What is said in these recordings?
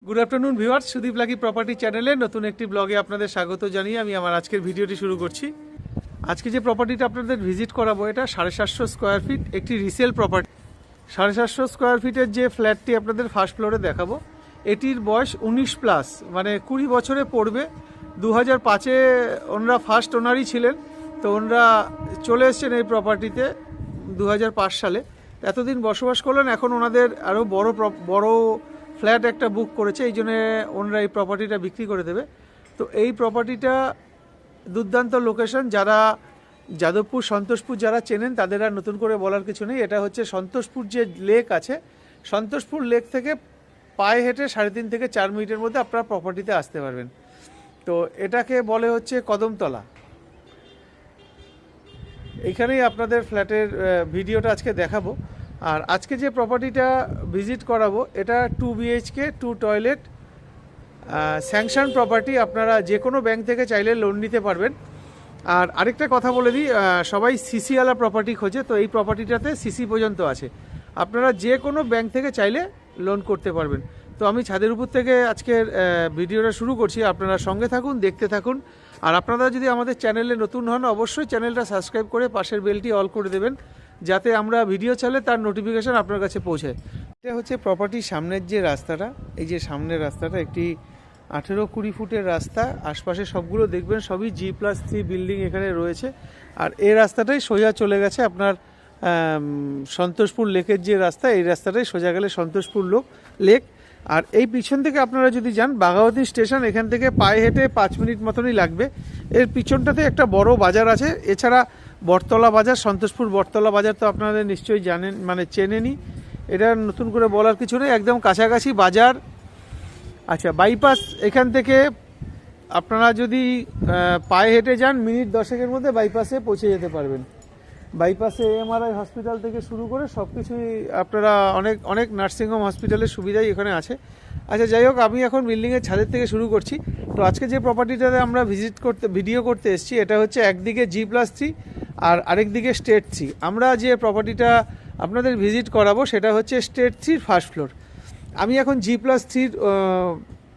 Good afternoon viewers, Sudip lucky property চ্যানেলে নতুন একটি ব্লগে আপনাদের স্বাগত জানিয়ে আমি আমার আজকের ভিডিওটি শুরু করছি। আজকে যে প্রপার্টিটা আপনাদের ভিজিট করাবো এটা 750 স্কোয়ার ফিট একটি রিসেল প্রপার্টি। 750 স্কোয়ার ফিটের যে ফ্ল্যাটটি আপনাদের ফার্স্ট ফ্লোরে দেখাবো, এটির বয়স 19+, মানে 20 বছরে পড়বে। 2005-এ ওনারা ফার্স্ট ওনারই ছিলেন, তো ওনারা চলে এসছেন এই প্রপার্টিতে 2005 সালে। এতদিন বসবাস করলেন, এখন ওনাদের আরও বড় ফ্ল্যাট একটা বুক করেছে, এই জন্যে ওনারা এই প্রপার্টিটা বিক্রি করে দেবে। তো এই প্রপার্টিটা দুর্দান্ত লোকেশন। যারা যাদবপুর সন্তোষপুর যারা চেনেন তাদের আর নতুন করে বলার কিছু নেই। এটা হচ্ছে সন্তোষপুর যে লেক আছে, সন্তোষপুর লেক থেকে পায়ে হেঁটে 3.5 থেকে 4 মিনিটের মধ্যে আপনারা প্রপার্টিতে আসতে পারবেন। তো এটাকে বলে হচ্ছে কদমতলা। এইখানেই আপনাদের ফ্ল্যাটের ভিডিওটা আজকে দেখাবো। আর আজকে যে প্রপার্টিটা ভিজিট করাবো এটা 2 BHK 2 টয়লেট স্যাংশন প্রপার্টি। আপনারা যে কোনো ব্যাংক থেকে চাইলে লোন নিতে পারবেন। আর আরেকটা কথা বলে দিই, সবাই সিসিওয়ালা প্রপার্টি খোঁজে, তো এই প্রপার্টিটাতে সিসি পর্যন্ত আছে। আপনারা যে কোনো ব্যাংক থেকে চাইলে লোন করতে পারবেন। তো আমি ছাদের উপর থেকে আজকের ভিডিওটা শুরু করছি, আপনারা সঙ্গে থাকুন, দেখতে থাকুন। আর আপনারা যদি আমাদের চ্যানেলে নতুন হন অবশ্যই চ্যানেলটা সাবস্ক্রাইব করে পাশের বেলটি অল করে দেবেন, যাতে আমরা ভিডিও চালে তার নোটিফিকেশান আপনার কাছে পৌঁছায়। এটা হচ্ছে প্রপার্টির সামনের যে রাস্তাটা, এই যে সামনের রাস্তাটা একটি 18-20 ফুটের রাস্তা। আশপাশে সবগুলো দেখবেন সবই G+3 বিল্ডিং এখানে রয়েছে। আর এই রাস্তাটাই সোজা চলে গেছে আপনার সন্তোষপুর লেকের যে রাস্তা, এই রাস্তাটাই সোজা গেলে সন্তোষপুর লেক। আর এই পিছন থেকে আপনারা যদি যান বাঘাওয়াতি স্টেশন, এখান থেকে পায়ে হেঁটে 5 মিনিট মতনই লাগবে। এর পিছনটাতে একটা বড় বাজার আছে। এছাড়া বটতলা বাজার, সন্তোষপুর বটতলা বাজার তো আপনারা নিশ্চয়ই জানেন, মানে চেনেনই, এটা নতুন করে বলার কিছু নেই, একদম কাছাকাছি বাজার। আচ্ছা, বাইপাস এখান থেকে আপনারা যদি পায়ে হেঁটে যান মিনিট 10-এর মধ্যে বাইপাসে পৌঁছে যেতে পারবেন। বাইপাসে MRI হসপিটাল থেকে শুরু করে সব কিছুই আপনারা অনেক নার্সিংহোম হসপিটালের সুবিধাই এখানে আছে। আচ্ছা, যাই হোক, আমি এখন বিল্ডিংয়ের ছাদের থেকে শুরু করছি। তো আজকে যে প্রপার্টিটাতে আমরা ভিডিও করতে এসেছি এটা হচ্ছে একদিকে G+3 আর আরেকদিকে স্টেট 3। আমরা যে প্রপার্টিটা আপনাদের ভিজিট করাবো সেটা হচ্ছে স্টেট 3 ফার্স্ট ফ্লোর। আমি এখন G+3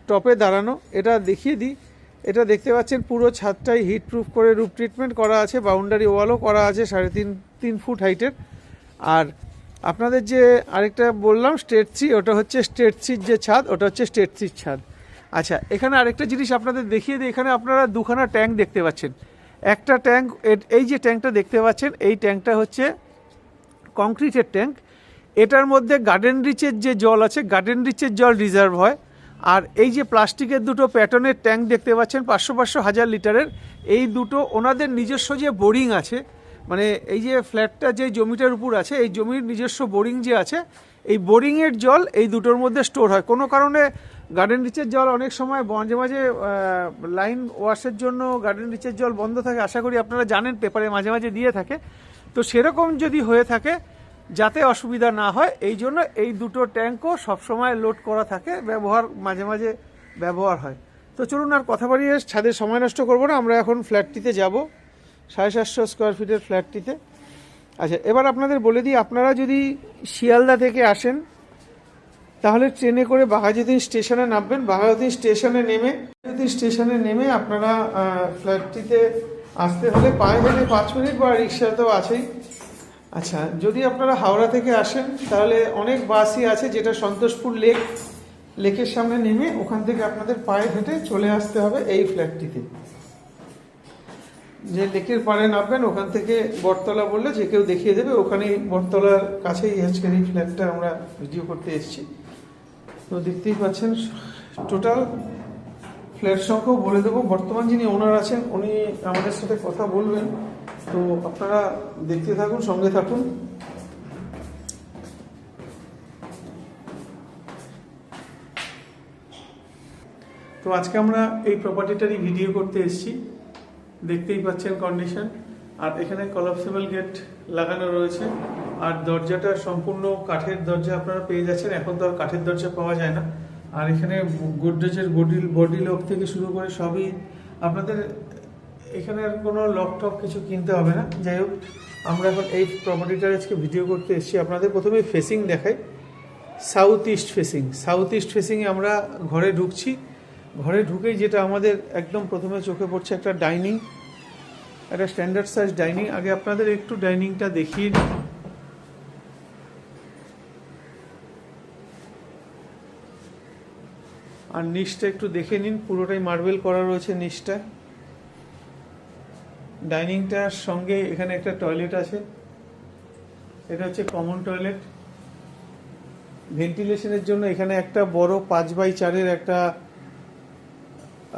টপে দাঁড়ানো, এটা দেখিয়ে দিই। এটা দেখতে পাচ্ছেন পুরো ছাদটাই হিট প্রুফ করে রুফ ট্রিটমেন্ট করা আছে, বাউন্ডারি ওয়ালও করা আছে 3.5 ফুট হাইটের। আর আপনাদের যে আরেকটা বললাম স্টেট 3, ওটা হচ্ছে স্টেট 3 যে ছাদ, ওটা হচ্ছে স্টেট 3 ছাদ। আচ্ছা, এখানে আরেকটা জিনিস আপনাদের দেখিয়ে দিই। এখানে আপনারা দুখানা ট্যাঙ্ক দেখতে পাচ্ছেন। একটা ট্যাঙ্ক, এই যে ট্যাঙ্কটা দেখতে পাচ্ছেন, এই ট্যাঙ্কটা হচ্ছে কংক্রিটের ট্যাঙ্ক। এটার মধ্যে গার্ডেন রিচের যে জল আছে, গার্ডেন রিচের জল রিজার্ভ হয়। আর এই যে প্লাস্টিকের দুটো প্যাটার্নের ট্যাঙ্ক দেখতে পাচ্ছেন 500-1000 লিটারের, এই দুটো ওনাদের নিজস্ব যে বোরিং আছে, মানে এই যে ফ্ল্যাটটা যে জমিটার উপর আছে, এই জমির নিজস্ব বোরিং যে আছে, এই বোরিংয়ের জল এই দুটোর মধ্যে স্টোর হয়। কোনো কারণে গার্ডেন রিচের জল অনেক সময় মাঝে মাঝে লাইন ওয়াশের জন্য গার্ডেন রিচের জল বন্ধ থাকে, আশা করি আপনারা জানেন, পেপারে মাঝে মাঝে দিয়ে থাকে। তো সেরকম যদি হয়ে থাকে, যাতে অসুবিধা না হয়, এই জন্য এই দুটো ট্যাঙ্কও সবসময় লোড করা থাকে, মাঝে মাঝে ব্যবহার হয়। তো চলুন আর কথা বাড়িয়ে ছাদের সময় নষ্ট করবো না, আমরা এখন ফ্ল্যাটটিতে যাব, 750 স্কোয়ার ফিটের ফ্ল্যাটটিতে। আচ্ছা, এবার আপনাদের বলে দিই, আপনারা যদি শিয়ালদা থেকে আসেন তাহলে ট্রেনে করে বাঘাযতীন স্টেশনে নামবেন। বাঘাযতীন স্টেশনে নেমে আপনারা ফ্ল্যাটটিতে আসতে হলে পায়ে হেঁটে 5 মিনিট, বা রিক্সা তো আছেই। আচ্ছা, যদি আপনারা হাওড়া থেকে আসেন তাহলে অনেক বাসই আছে, যেটা সন্তোষপুর লেকের সামনে নেমে ওখান থেকে আপনাদের পায়ে হেঁটে চলে আসতে হবে এই ফ্ল্যাটটিতে। যে লেকের পাড়ে নামবেন ওখান থেকে বটতলা বললে যে কেউ দেখিয়ে দেবে, ওখানেই বটতলার কাছেই আজকের এই ফ্ল্যাটটা আমরা ভিডিও করতে এসেছি। তো দেখতেই পাচ্ছেন, টোটাল ফ্ল্যাট সংখ্যাও বলে দেবো। বর্তমান যিনি ওনার আছেন উনি আমাদের সাথে কথা বলবেন, তো আপনারা দেখতে থাকুন, সঙ্গে থাকুন। তো আজকে আমরা এই প্রপার্টিটারই ভিডিও করতে এসেছি, দেখতেই পাচ্ছেন কন্ডিশন। আর এখানে কলাপসেবল গেট লাগানো রয়েছে, আর দরজাটা সম্পূর্ণ কাঠের দরজা আপনারা পেয়ে যাচ্ছেন। এখন তো আর কাঠের দরজা পাওয়া যায় না। আর এখানে গোদরেজের বডি লক থেকে শুরু করে সবই আপনাদের, এখানে আর কোনো লক টক কিছু কিনতে হবে না। যাই হোক, আমরা এখন এই প্রপার্টিটার আজকে ভিডিও করতে এসেছি। আপনাদের প্রথমে ফেসিং দেখাই। South east facing. সাউথ ইস্ট ফেসিংয়ে আমরা ঘরে ঢুকছি। ঘরে ঢুকেই যেটা আমাদের একদম প্রথমে চোখে পড়ছে একটা ডাইনিং, একটা স্ট্যান্ডার্ড সাইজ ডাইনিং। আগে আপনাদের একটু ডাইনিংটা দেখিয়ে দিই। আর নিচটা একটু দেখে নিন, পুরোটাই মার্বেল করা রয়েছে নিচটা। ডাইনিংটার সঙ্গে এখানে একটা টয়লেট আছে, এটা হচ্ছে কমন টয়লেট। ভেন্টিলেশনের জন্য এখানে একটা বড় 5x4 একটা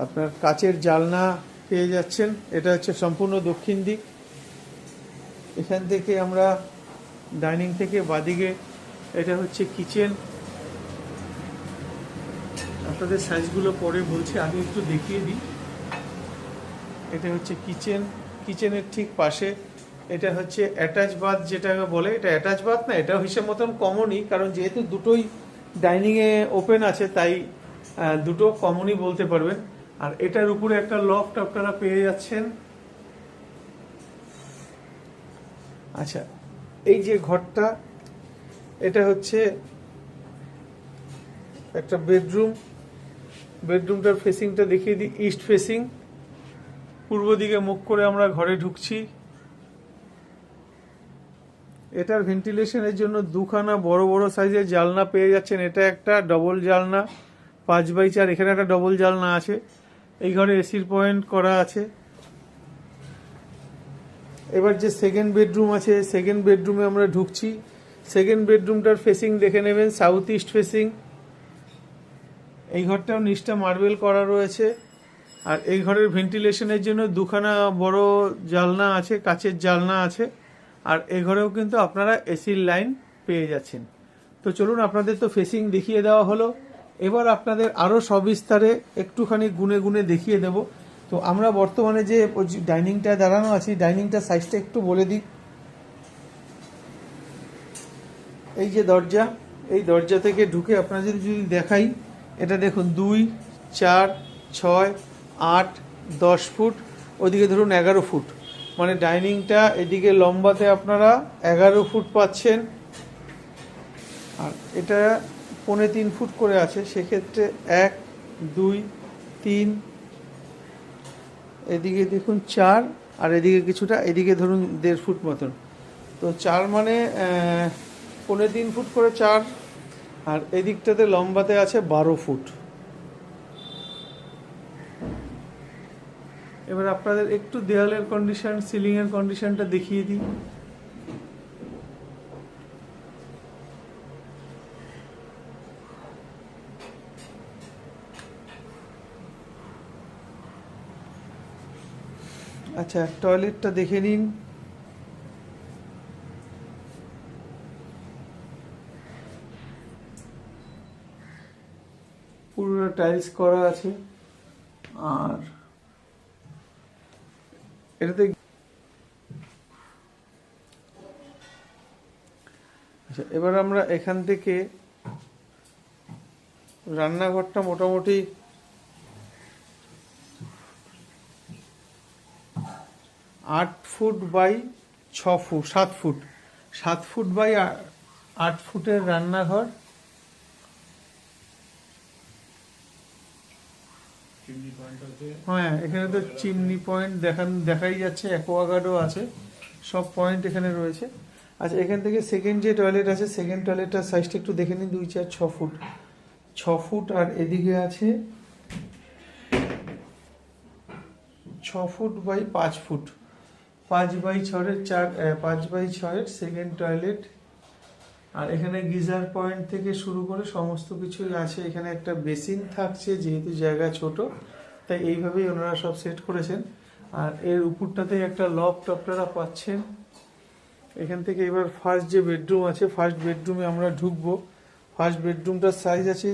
আপনার কাচের জানলা পেয়ে যাচ্ছেন। এটা হচ্ছে সম্পূর্ণ দক্ষিণ দিক। এখান থেকে আমরা ডাইনিং থেকে বাদিকে, এটা হচ্ছে কিচেন। আপনাদের সাইজগুলো পরে বলছি, আগে একটু দেখিয়ে দিই। এটা হচ্ছে কিচেন। কিচেনের ঠিক পাশে এটা হচ্ছে অ্যাটাচ বাথ, যেটাকে বলে। এটা অ্যাটাচ বাথ না, এটা হিসেব মতন কমনই, কারণ যেহেতু দুটোই ডাইনিংয়ে ওপেন আছে তাই দুটো কমনই বলতে পারবেন। আর এটার উপরে একটা লফট আপনারা পেয়ে যাচ্ছেন। আচ্ছা, এই যে ঘরটা, এটা হচ্ছে একটা বেডরুম। বেডরুমটার ফেসিংটা দেখিয়ে দিই, ইস্ট ফেসিং। পূর্ব দিকে মুখ করে আমরা ঘরে ঢুকছি। এটার ভেন্টিলেশনের জন্য দুখানা বড় বড় সাইজের জানলা পেয়ে যাচ্ছেন। এটা একটা ডবল জানলা 5x4, এখানে একটা ডবল জানলা আছে। এই ঘরে এসির পয়েন্ট করা আছে। এবার যে সেকেন্ড বেডরুম আছে, সেকেন্ড বেডরুমে আমরা ঢুকছি। সেকেন্ড বেডরুমটার ফেসিং দেখে নেবেন, সাউথ ইস্ট ফেসিং। এই ঘরটাও নিচটা মার্বেল করা রয়েছে। আর এই ঘরের ভেন্টিলেশনের জন্য দুখানা বড় জানলা আছে, কাচের জানলা আছে। আর এই ঘরেও কিন্তু আপনারা এসির লাইন পেয়ে যাচ্ছেন। তো চলুন, আপনাদের তো ফেসিং দেখিয়ে দেওয়া হলো, এবার আপনাদের আরও সবিস্তারে একটুখানি গুনে গুনে দেখিয়ে দেব। তো আমরা বর্তমানে যে ডাইনিংটা দাঁড়ানো আছি, ডাইনিংটার সাইজটা একটু বলে দিই। এই যে দরজা, এই দরজা থেকে ঢুকে আপনাদের যদি দেখাই, এটা দেখুন 2, 4, 6, 8, 10 ফুট, ওদিকে ধরুন 11 ফুট। মানে ডাইনিংটা এদিকে লম্বাতে আপনারা 11 ফুট পাচ্ছেন। আর এটা 3.25 ফুট করে আছে, সেক্ষেত্রে 1, 2, 3, এদিকে দেখুন 4, আর এদিকে কিছুটা, এদিকে ধরুন 1.5 ফুট মতন। তো 4 মানে 3.25 ফুট করে 4। আর এদিকটাতে লম্বাতে আছে 12 ফুট। এবার আপনাদের একটু দেওয়ালের কন্ডিশন, সিলিং এর কন্ডিশনটা দেখিয়ে দিই। আচ্ছা, টয়লেটটা দেখে নিন। পুরো টাইলস করা আছে। আর এটাতে আচ্ছা, এবার আমরা এখান থেকে রান্নাঘরটা মোটামুটি 8 foot by 6 foot, 7 foot, 7 foot by 8 ফুটের রান্নাঘর। হ্যাঁ, এখানে তো চিমনি পয়েন্ট দেখাই যাচ্ছে, অ্যাকোয়াগার্ডও আছে, সব পয়েন্ট এখানে রয়েছে। আচ্ছা, এখান থেকে সেকেন্ড যে টয়লেট আছে, সেকেন্ড টয়লেটটার সাইজটা একটু দেখে নিন। 2, 4, 6 ফুট, 6 ফুট। আর এদিকে আছে 6 foot by 5 foot, 5x6 second toilet. আর এখানে গিজার পয়েন্ট থেকে শুরু করে সমস্ত কিছুই আছে। এখানে একটা বেসিন থাকছে, যেহেতু জায়গা ছোট তাই এইভাবেই ওনারা সব সেট করেছেন। আর এর উপরটাতে একটা লফট আপনারা পাচ্ছেন। এখান থেকে এবার ফার্স্ট যে বেডরুম আছে, ফার্স্ট বেডরুমে আমরা ঢুকবো। ফার্স্ট বেডরুমটার সাইজ আছে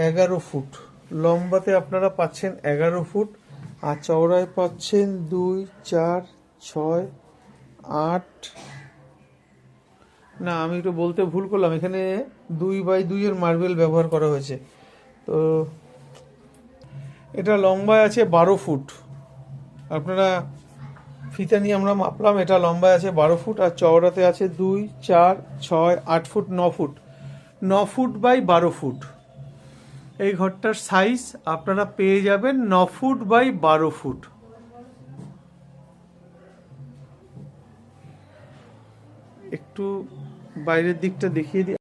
11 ফুট, লম্বাতে আপনারা পাচ্ছেন 11 ফুট, আর চওড়ায় পাচ্ছেন 2, 4, 6, 8। না, আমি একটু বলতে ভুল করলাম, এখানে 2x2 এর মার্বেল ব্যবহার করা হয়েছে। তো এটা লম্বায় আছে 12 ফুট। আপনারা ফিতা নিয়ে আমরা মাপলাম, এটা লম্বায় আছে 12 ফুট আর চওড়াতে আছে 2, 4, 6, 8 foot, 9 foot, 9 foot by 12 foot. এই ঘরটার সাইজ আপনারা পেয়ে যাবেন 9 ফুট বাই 12 ফুট। একটু বাইরের দিকটা দেখিয়ে দিই।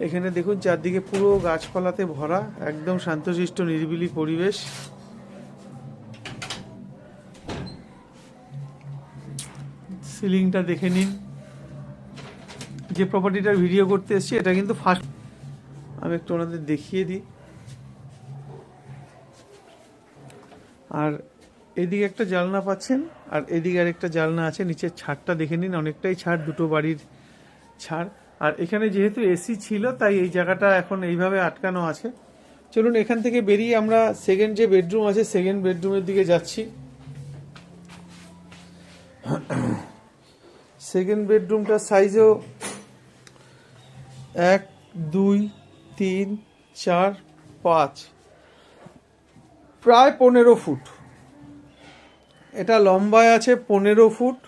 এখানে দেখুন চারদিকে পুরো গাছপালাতে ভরা, একদম শান্তশিষ্ট নিরিবিলি পরিবেশ। সিলিংটা দেখে নিন। যে প্রপার্টিটার ভিডিও করতে এসেছি এটা কিন্তু ফার্স্ট, আমি একটু ওনাদের দেখিয়ে দিই। আর এদিকে একটা জানলা পাচ্ছেন আর এদিকে আর একটা জানলা আছে। নিচের ছাদটা দেখে নিন, অনেকটাই ছাদ, দুটো বাড়ির ছাদ। আর এখানে যেহেতু এসি ছিল তাই এই জায়গাটা এখন এইভাবে আটকানো আছে। চলুন এখান থেকে বেরিয়ে আমরা সেকেন্ড যে বেডরুম আছে সেকেন্ড বেডরুমের দিকে যাচ্ছি। সেকেন্ড বেডরুমটার সাইজও 1, 2, 3, 4, 5 প্রায় 15 ফুট। এটা লম্বায় আছে 15 ফুট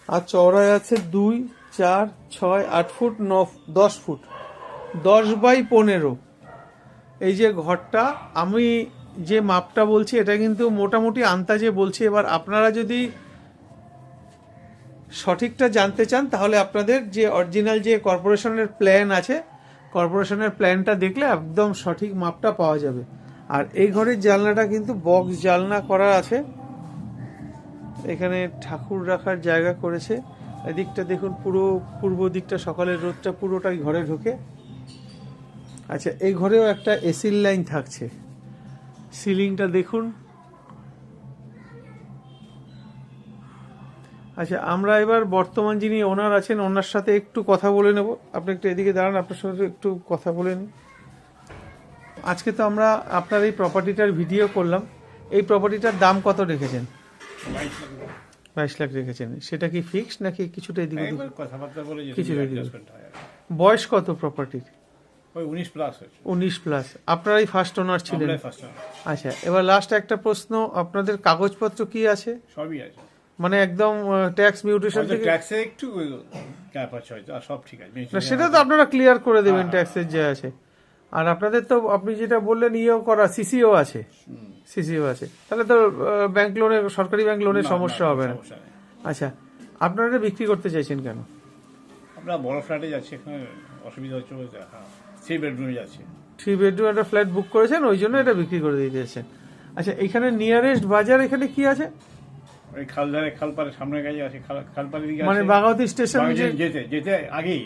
আর চওড়ায় আছে 2, 4, 6, 8 ফুট, 9, 10 ফুট, 10 বাই 15। এই যে ঘরটা আমি যে মাপটা বলছি এটা কিন্তু মোটামুটি আন্দাজে বলছি। এবার আপনারা যদি সঠিকটা জানতে চান তাহলে আপনাদের যে অরিজিনাল যে কর্পোরেশনের প্ল্যান আছে, কর্পোরেশনের প্ল্যানটা দেখলে একদম সঠিক মাপটা পাওয়া যাবে। আর এই ঘরের জানলাটা কিন্তু বক্স জানলা করা আছে। এখানে ঠাকুর রাখার জায়গা করেছে। এদিকটা দেখুন, পুরো পূর্ব দিকটা সকালের রোদটা পুরোটাই ঘরে ঢোকে। আচ্ছা, এই ঘরেও একটা এসির লাইন থাকছে। সিলিংটা দেখুন। আচ্ছা, আমরা এবার বর্তমান যিনি ওনার আছেন ওনার সাথে একটু কথা বলে নেব। আপনি একটু এদিকে দাঁড়ান, আপনার সাথে একটু কথা বলে নিন। আজকে তো আমরা আপনার এই প্রপার্টিটার ভিডিও করলাম। এই প্রপার্টিটার দাম কত রেখেছেন? 22 লাখ রেখেছেন। সেটা কি ফিক্সড নাকি কিছুটা এদিকে কিছুটা এদিকে? বয়স কত প্রপার্টির? 19 প্লাস। আপনারাই ফার্স্ট ওনার ছিলেন? আচ্ছা, এবার লাস্ট একটা প্রশ্ন, আপনাদের কাগজপত্র কি আছে? সবই আছে, মানে একদম ট্যাক্স মিউটেশন থেকে ট্যাক্সে একটু গ্যাপ আছে হয়তো, আর সব ঠিক আছে। না, সেটা তো আপনারা ক্লিয়ার করে দেবেন ট্যাক্সের যে আছে। আর আপনাদের তো আপনি যেটা বললেন ইও করা, সিসিও আছে, সিসিও আছে, তাহলে তো ব্যাংক লোনের, সরকারি ব্যাংক লোনের সমস্যা হবে না। আচ্ছা, আপনারা এটা বিক্রি করতে চাইছেন কেন? আমরা বড় ফ্ল্যাটে যাচ্ছি, এখানে অসুবিধা হচ্ছে। হ্যাঁ, 3 বেডরুমে যাচ্ছি। 3 বেডরুম একটা ফ্ল্যাট বুক করেছেন, ওই জন্য এটা বিক্রি করে দিতে চাইছেন। আচ্ছা, এখানে নিয়ারেস্ট বাজার এখানে কি আছে? ওই খালধারে, খালপাড়ের সামনে কাছে আছে, খালপাড়ের দিকে মানে বাগাওতি স্টেশন যেতে যেতে আগেই।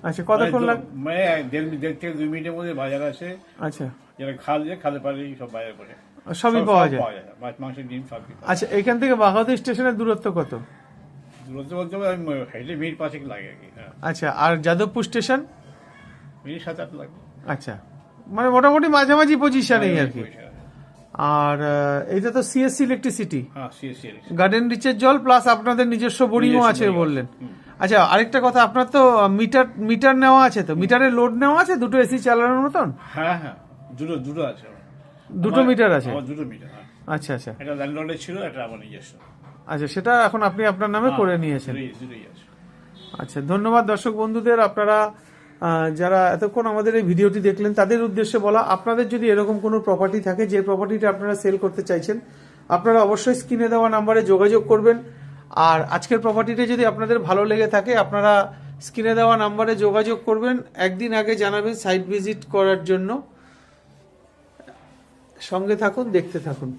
আচ্ছা, কতক্ষণ লাগে? মানে 1.5 থেকে 2 মিনিটের মধ্যে বাজার আছে। আচ্ছা, যেটা খাল, যে খালের পাড়ে সব বাজার করে সবই পাওয়া যায়। মাছ, মাংস, ডিম সব। আচ্ছা, এখান থেকে বাগাওতি স্টেশনের দূরত্ব কত? দূরত্ব বলতে হেঁটে মিনিট 5 লাগে আর কি। আচ্ছা, আর যাদবপুর স্টেশন? মিনিট 7-8 লাগে। আচ্ছা, মানে মোটামুটি মাঝামাঝি পজিশনেই আর কি। আর এইটা তো সিএসসি ইলেকট্রিসিটি, গার্ডেন রিচের জল, প্লাস আপনাদের নিজস্ব বোরিংও আছে বললেন। আচ্ছা, আরেকটা কথা, আপনার তো মিটার নেওয়া আছে, তো মিটারের লোড নেওয়া আছে দুটো এসি চালানোর মতন? হ্যাঁ হ্যাঁ, দুটো আছে। দুটো মিটার আছে? দুটো মিটার। আচ্ছা আচ্ছা, এটা ল্যান্ডলর্ডের ছিল, এটা আমার নিজস্ব। আচ্ছা, সেটা এখন আপনি আপনার নামে করে নিয়েছেন। আচ্ছা, ধন্যবাদ দর্শক বন্ধুদের। আপনারা যারা এতক্ষণ আমাদের এই ভিডিওটি দেখলেন তাদের উদ্দেশ্যে বলা, আপনাদের যদি এরকম কোনো প্রপার্টি থাকে যে প্রপার্টিটা আপনারা সেল করতে চাইছেন, আপনারা অবশ্যই স্ক্রিনে দেওয়া নাম্বারে যোগাযোগ করবেন। আর আজকের প্রপার্টিটা যদি আপনাদের ভালো লেগে থাকে আপনারা স্ক্রিনে দেওয়া নাম্বারে যোগাযোগ করবেন। একদিন আগে জানাবেন সাইট ভিজিট করার জন্য। সঙ্গে থাকুন, দেখতে থাকুন।